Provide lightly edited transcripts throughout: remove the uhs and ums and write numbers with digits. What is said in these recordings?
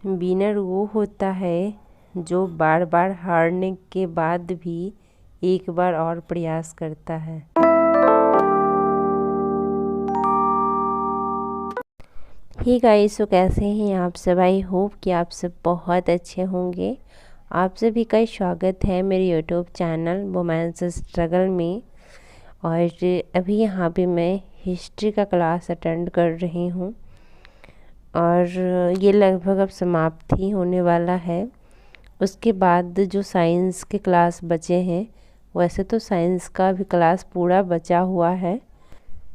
Winner वो होता है जो बार बार हारने के बाद भी एक बार और प्रयास करता है। हे गाइस, तो कैसे हैं आप सब? आई होप कि आप सब बहुत अच्छे होंगे। आप सभी का स्वागत है मेरे यूट्यूब चैनल वुमेन्स स्ट्रगल में। और अभी यहाँ पे मैं हिस्ट्री का क्लास अटेंड कर रही हूँ और ये लगभग अब समाप्त ही होने वाला है। उसके बाद जो साइंस के क्लास बचे हैं, वैसे तो साइंस का भी क्लास पूरा बचा हुआ है।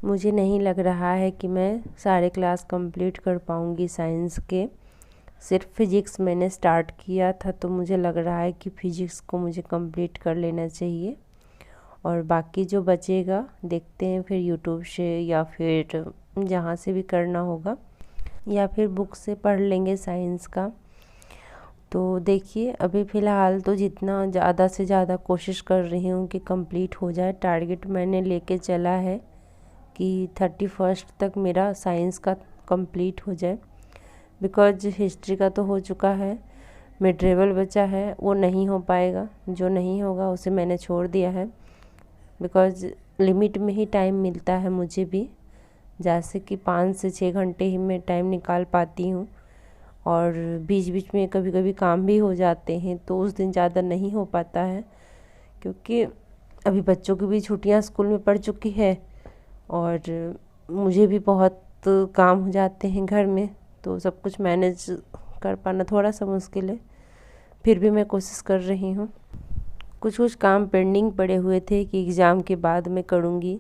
मुझे नहीं लग रहा है कि मैं सारे क्लास कंप्लीट कर पाऊँगी साइंस के। सिर्फ फिज़िक्स मैंने स्टार्ट किया था, तो मुझे लग रहा है कि फ़िज़िक्स को मुझे कंप्लीट कर लेना चाहिए। और बाकी जो बचेगा देखते हैं फिर यूट्यूब से या फिर जहाँ से भी करना होगा, या फिर बुक से पढ़ लेंगे साइंस का। तो देखिए, अभी फ़िलहाल तो जितना ज़्यादा से ज़्यादा कोशिश कर रही हूँ कि कंप्लीट हो जाए। टारगेट मैंने लेके चला है कि 31 तक मेरा साइंस का कंप्लीट हो जाए। बिकॉज हिस्ट्री का तो हो चुका है, मिड-लेवल बचा है, वो नहीं हो पाएगा। जो नहीं होगा उसे मैंने छोड़ दिया है, बिकॉज लिमिट में ही टाइम मिलता है मुझे भी। जैसे कि 5 से 6 घंटे ही मैं टाइम निकाल पाती हूँ, और बीच बीच में कभी कभी काम भी हो जाते हैं, तो उस दिन ज़्यादा नहीं हो पाता है। क्योंकि अभी बच्चों की भी छुट्टियाँ स्कूल में पड़ चुकी है और मुझे भी बहुत काम हो जाते हैं घर में, तो सब कुछ मैनेज कर पाना थोड़ा सा मुश्किल है। फिर भी मैं कोशिश कर रही हूँ। कुछ काम पेंडिंग पड़े हुए थे कि एग्ज़ाम के बाद मैं करूँगी,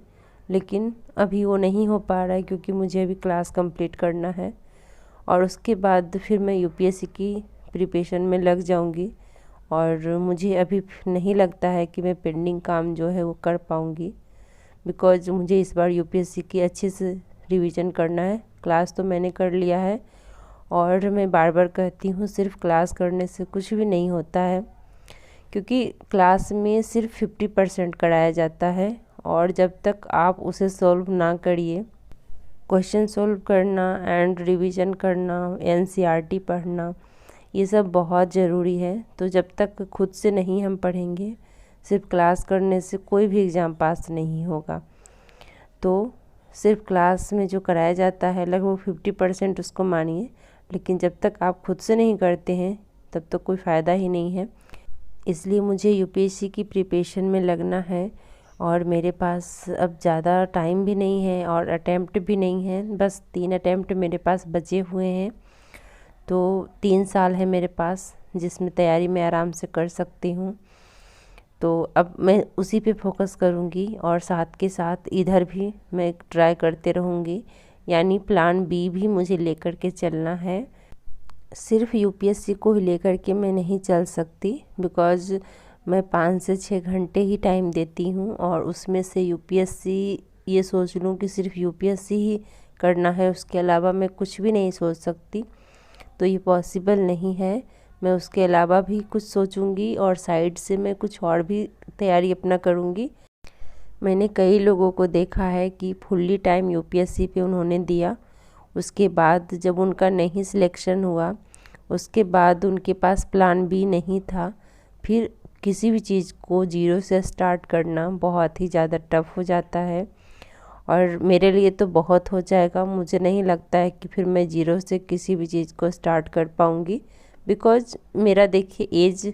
लेकिन अभी वो नहीं हो पा रहा है क्योंकि मुझे अभी क्लास कंप्लीट करना है। और उसके बाद फिर मैं यूपीएससी की प्रिपरेशन में लग जाऊँगी। और मुझे अभी नहीं लगता है कि मैं पेंडिंग काम जो है वो कर पाऊँगी, बिकॉज मुझे इस बार यूपीएससी की अच्छे से रिवीजन करना है। क्लास तो मैंने कर लिया है, और मैं बार बार कहती हूँ सिर्फ क्लास करने से कुछ भी नहीं होता है, क्योंकि क्लास में सिर्फ 50% कराया जाता है। और जब तक आप उसे सॉल्व ना करिए, क्वेश्चन सॉल्व करना एंड रिवीजन करना, एनसीईआरटी पढ़ना, ये सब बहुत ज़रूरी है। तो जब तक खुद से नहीं हम पढ़ेंगे, सिर्फ क्लास करने से कोई भी एग्ज़ाम पास नहीं होगा। तो सिर्फ क्लास में जो कराया जाता है लगभग 50% उसको मानिए, लेकिन जब तक आप खुद से नहीं करते हैं तब तक कोई फ़ायदा ही नहीं है। इसलिए मुझे यूपीएससी की प्रिपरेशन में लगना है, और मेरे पास अब ज़्यादा टाइम भी नहीं है और अटैम्प्ट भी नहीं है। बस 3 अटैम्प्ट मेरे पास बचे हुए हैं, तो 3 साल है मेरे पास जिसमें तैयारी मैं आराम से कर सकती हूँ। तो अब मैं उसी पे फोकस करूँगी, और साथ के साथ इधर भी मैं ट्राई करते रहूँगी। यानी प्लान बी भी मुझे लेकर के चलना है। सिर्फ यूपीएससी को ही लेकर के मैं नहीं चल सकती, बिकॉज़ मैं 5 से 6 घंटे ही टाइम देती हूँ, और उसमें से यूपीएससी ये सोच लूँ कि सिर्फ यूपीएससी ही करना है, उसके अलावा मैं कुछ भी नहीं सोच सकती, तो ये पॉसिबल नहीं है। मैं उसके अलावा भी कुछ सोचूंगी, और साइड से मैं कुछ और भी तैयारी अपना करूँगी। मैंने कई लोगों को देखा है कि फुल्ली टाइम यूपीएससी पे उन्होंने दिया, उसके बाद जब उनका नहीं सिलेक्शन हुआ, उसके बाद उनके पास प्लान बी नहीं था। फिर किसी भी चीज़ को ज़ीरो से स्टार्ट करना बहुत ही ज़्यादा टफ हो जाता है, और मेरे लिए तो बहुत हो जाएगा। मुझे नहीं लगता है कि फिर मैं ज़ीरो से किसी भी चीज़ को स्टार्ट कर पाऊँगी, बिकॉज़ मेरा देखिए एज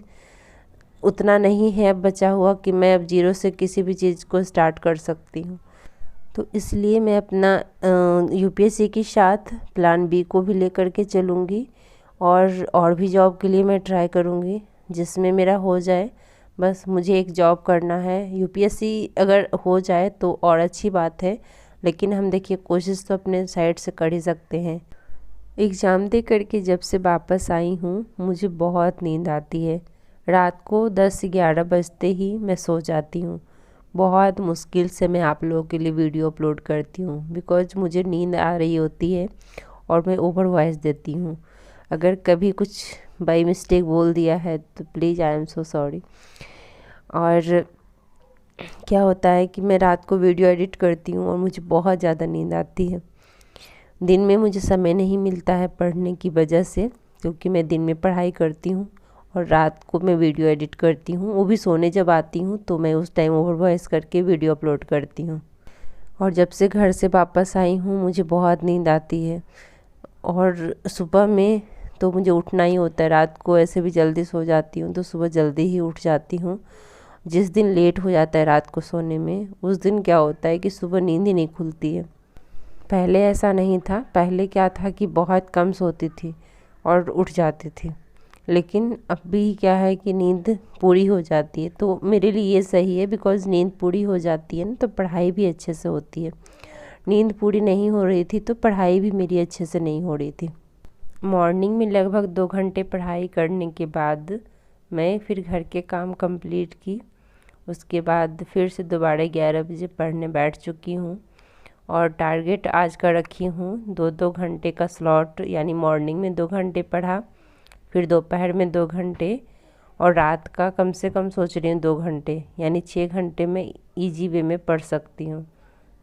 उतना नहीं है अब बचा हुआ कि मैं अब ज़ीरो से किसी भी चीज़ को स्टार्ट कर सकती हूँ। तो इसलिए मैं अपना यूपीएससी के साथ प्लान बी को भी लेकर के चलूँगी, और भी जॉब के लिए मैं ट्राई करूँगी जिसमें मेरा हो जाए। बस मुझे एक जॉब करना है। यूपीएससी अगर हो जाए तो और अच्छी बात है, लेकिन हम देखिए कोशिश तो अपने साइड से कर ही सकते हैं। एग्ज़ाम दे करके जब से वापस आई हूँ, मुझे बहुत नींद आती है। रात को 10-11 बजते ही मैं सो जाती हूँ। बहुत मुश्किल से मैं आप लोगों के लिए वीडियो अपलोड करती हूँ, बिकॉज मुझे नींद आ रही होती है और मैं ओवर वॉइस देती हूँ। अगर कभी कुछ बाई मिस्टेक बोल दिया है तो please I am so sorry. और क्या होता है कि मैं रात को वीडियो एडिट करती हूँ और मुझे बहुत ज़्यादा नींद आती है। दिन में मुझे समय नहीं मिलता है पढ़ने की वजह से, क्योंकि मैं दिन में पढ़ाई करती हूँ और रात को मैं वीडियो एडिट करती हूँ। वो भी सोने जब आती हूँ तो मैं उस टाइम ओवर वॉइस करके वीडियो अपलोड करती हूँ। और जब से घर से वापस आई हूँ मुझे बहुत नींद आती है और सुबह में तो मुझे उठना ही होता है। रात को ऐसे भी जल्दी सो जाती हूँ तो सुबह जल्दी ही उठ जाती हूँ। जिस दिन लेट हो जाता है रात को सोने में, उस दिन क्या होता है कि सुबह नींद ही नहीं खुलती है। पहले ऐसा नहीं था, पहले क्या था कि बहुत कम सोती थी और उठ जाती थी, लेकिन अभी क्या है कि नींद पूरी हो जाती है। तो मेरे लिए ये सही है, बिकॉज़ नींद पूरी हो जाती है ना तो पढ़ाई भी अच्छे से होती है। नींद पूरी नहीं हो रही थी तो पढ़ाई भी मेरी अच्छे से नहीं हो रही थी। मॉर्निंग में लगभग 2 घंटे पढ़ाई करने के बाद मैं फिर घर के काम कंप्लीट की। उसके बाद फिर से दोबारा 11 बजे पढ़ने बैठ चुकी हूँ और टारगेट आज का रखी हूँ 2-2 घंटे का स्लॉट, यानी मॉर्निंग में 2 घंटे पढ़ा, फिर दोपहर में 2 घंटे और रात का कम से कम सोच रही हूँ 2 घंटे, यानी 6 घंटे में ईजी वे में पढ़ सकती हूँ।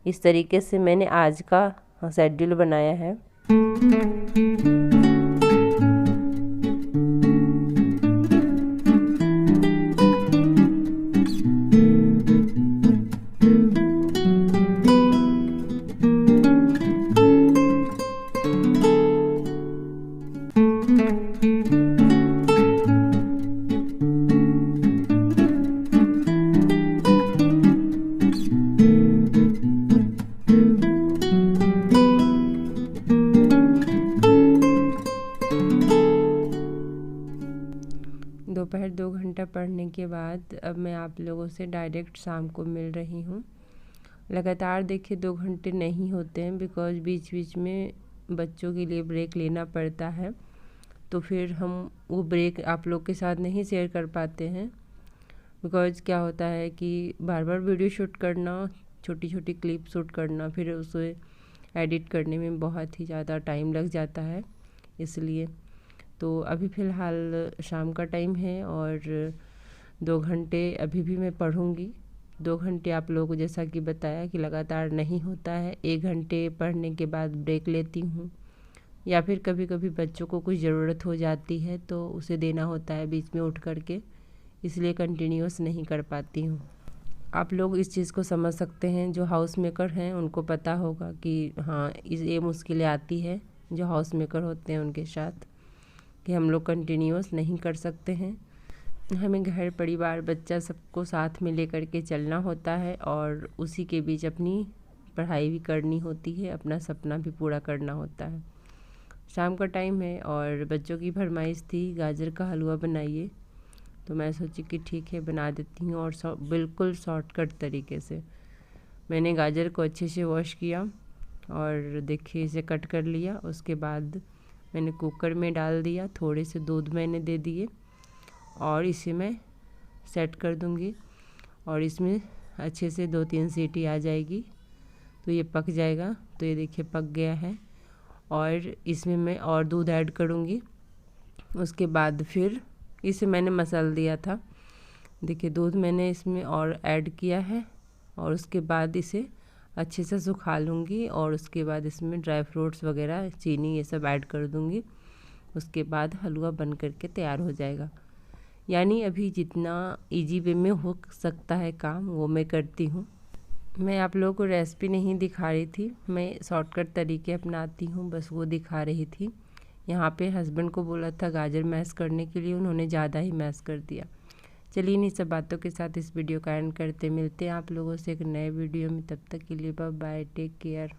इस तरीके से मैंने आज का शेड्यूल बनाया है। दोपहर 2 घंटा पढ़ने के बाद अब मैं आप लोगों से डायरेक्ट शाम को मिल रही हूँ। लगातार देखिए 2 घंटे नहीं होते हैं, बिकॉज़ बीच बीच में बच्चों के लिए ब्रेक लेना पड़ता है, तो फिर हम वो ब्रेक आप लोग के साथ नहीं शेयर कर पाते हैं। बिकॉज़ क्या होता है कि बार बार वीडियो शूट करना, छोटी छोटी क्लिप शूट करना, फिर उसे एडिट करने में बहुत ही ज़्यादा टाइम लग जाता है। इसलिए तो अभी फ़िलहाल शाम का टाइम है और 2 घंटे अभी भी मैं पढ़ूँगी। 2 घंटे आप लोगों को जैसा कि बताया कि लगातार नहीं होता है, 1 घंटे पढ़ने के बाद ब्रेक लेती हूँ, या फिर कभी कभी बच्चों को कुछ ज़रूरत हो जाती है तो उसे देना होता है बीच में उठ करके, इसलिए कंटिन्यूस नहीं कर पाती हूँ। आप लोग इस चीज़ को समझ सकते हैं, जो हाउस मेकर हैं उनको पता होगा कि हाँ ये मुश्किलें आती है जो हाउस मेकर होते हैं उनके साथ, कि हम लोग कंटिन्यूस नहीं कर सकते हैं। हमें घर परिवार बच्चा सबको साथ में लेकर के चलना होता है और उसी के बीच अपनी पढ़ाई भी करनी होती है, अपना सपना भी पूरा करना होता है। शाम का टाइम है और बच्चों की फरमाइश थी गाजर का हलवा बनाइए, तो मैं सोची कि ठीक है बना देती हूँ। और बिल्कुल शॉर्टकट तरीके से मैंने गाजर को अच्छे से वॉश किया और देखिए इसे कट कर लिया। उसके बाद मैंने कुकर में डाल दिया, थोड़े से दूध मैंने दे दिए और इसे मैं सेट कर दूंगी और इसमें अच्छे से 2-3 सीटी आ जाएगी तो ये पक जाएगा। तो ये देखिए पक गया है और इसमें मैं और दूध ऐड करूंगी। उसके बाद फिर इसे मैंने मसल दिया था, देखिए दूध मैंने इसमें और ऐड किया है और उसके बाद इसे अच्छे से सुखा लूँगी और उसके बाद इसमें ड्राई फ्रूट्स वगैरह, चीनी, ये सब ऐड कर दूँगी। उसके बाद हलवा बन करके तैयार हो जाएगा। यानी अभी जितना इजी वे में हो सकता है काम वो मैं करती हूँ। मैं आप लोगों को रेसिपी नहीं दिखा रही थी, मैं शॉर्टकट तरीके अपनाती हूँ, बस वो दिखा रही थी। यहाँ पे हस्बैंड को बोला था गाजर मैश करने के लिए, उन्होंने ज़्यादा ही मैश कर दिया। चलिए इन्हीं सब बातों के साथ इस वीडियो का एंड करते, मिलते हैं आप लोगों से एक नए वीडियो में। तब तक के लिए बाय बाय, टेक केयर।